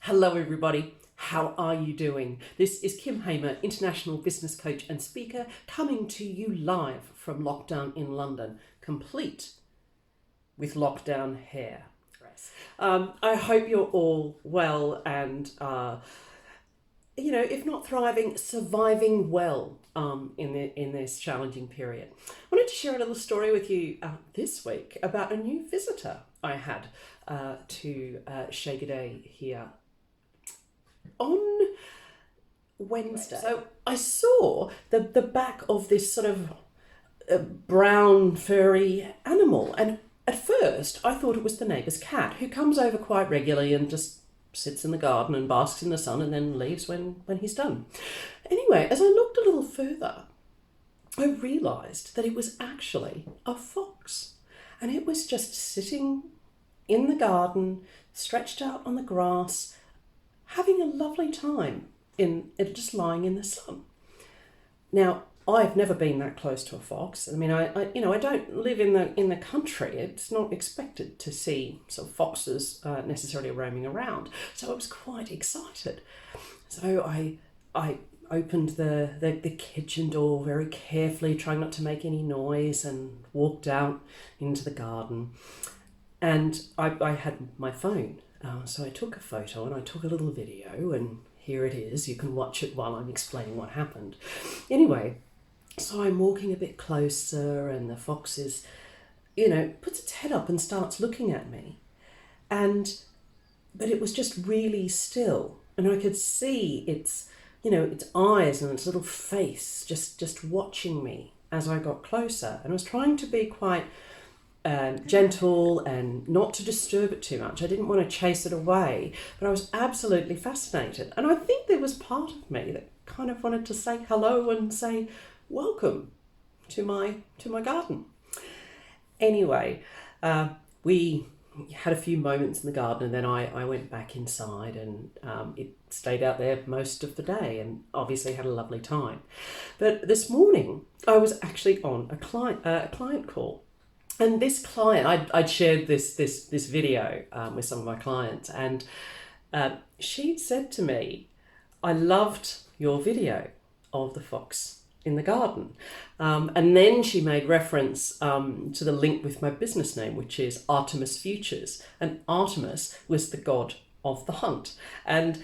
Hello everybody, how are you doing? This is Kim Hamer, international business coach and speaker, coming to you live from lockdown in London, complete with lockdown hair. I hope you're all well and, if not thriving, surviving well in this challenging period. I wanted to share a little story with you this week about a new visitor I had to Shake a Day here on Wednesday. So I saw the back of this sort of brown furry animal, and at first I thought it was the neighbour's cat, who comes over quite regularly and just sits in the garden and basks in the sun and then leaves when he's done. Anyway, as I looked a little further, I realised that it was actually a fox, and it was just sitting in the garden, stretched out on the grass, having a lovely time in it, just lying in the sun. Now, I've never been that close to a fox. I mean, I don't live in the country. It's not expected to see sort of foxes necessarily roaming around. So I was quite excited. So I opened the kitchen door very carefully, trying not to make any noise, and walked out into the garden. And I had my phone. So I took a photo and I took a little video, and here it is. You can watch it while I'm explaining what happened. Anyway, so I'm walking a bit closer, and the fox is, puts its head up and starts looking at me. But it was just really still, and I could see its eyes and its little face just watching me as I got closer. And I was trying to be quite gentle and not to disturb it too much. I didn't want to chase it away, but I was absolutely fascinated. And I think there was part of me that kind of wanted to say hello and say welcome to my garden. Anyway, we had a few moments in the garden, and then I went back inside, and it stayed out there most of the day, and obviously had a lovely time. But this morning I was actually on a client call. And this client, I'd shared this video with some of my clients, and she'd said to me, "I loved your video of the fox in the garden." And then she made reference to the link with my business name, which is Artemis Futures. And Artemis was the god of the hunt. And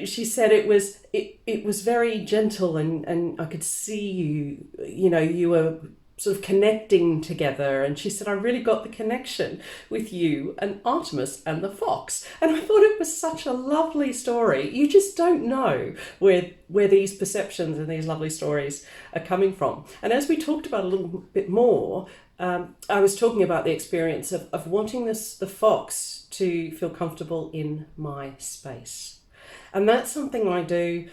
she said it was very gentle, and I could see you were sort of connecting together. And she said, "I really got the connection with you and Artemis and the fox." And I thought it was such a lovely story. You just don't know where these perceptions and these lovely stories are coming from. And as we talked about a little bit more, I was talking about the experience of wanting the fox to feel comfortable in my space. And that's something I do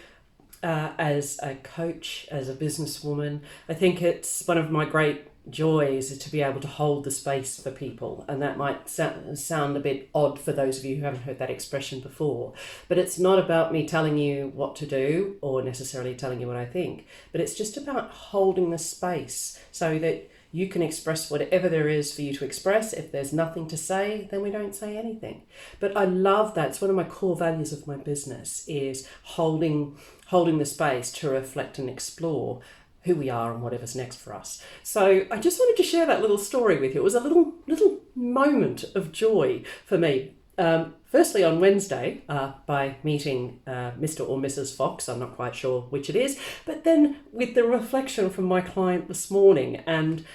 as a coach, as a businesswoman. I think it's one of my great joys is to be able to hold the space for people. And that might sound a bit odd for those of you who haven't heard that expression before, but it's not about me telling you what to do or necessarily telling you what I think, but it's just about holding the space so that you can express whatever there is for you to express. If there's nothing to say, then we don't say anything. But I love that. It's one of my core values of my business, is holding the space to reflect and explore who we are and whatever's next for us. So I just wanted to share that little story with you. It was a little moment of joy for me. Firstly, on Wednesday, by meeting Mr. or Mrs. Fox, I'm not quite sure which it is, but then with the reflection from my client this morning, and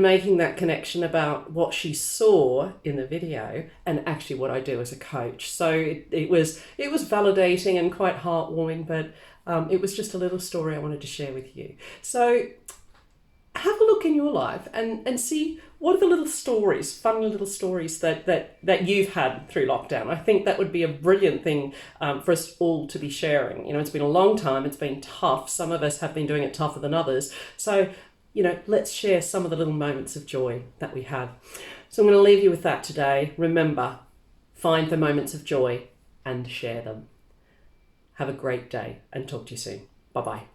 making that connection about what she saw in the video and actually what I do as a coach. So it was validating and quite heartwarming, but it was just a little story I wanted to share with you. So have a look in your life and see what are the little stories, fun little stories that you've had through lockdown. I think that would be a brilliant thing for us all to be sharing. It's been a long time. It's been tough. Some of us have been doing it tougher than others. So, let's share some of the little moments of joy that we have. So I'm going to leave you with that today. Remember, find the moments of joy and share them. Have a great day and talk to you soon. Bye-bye.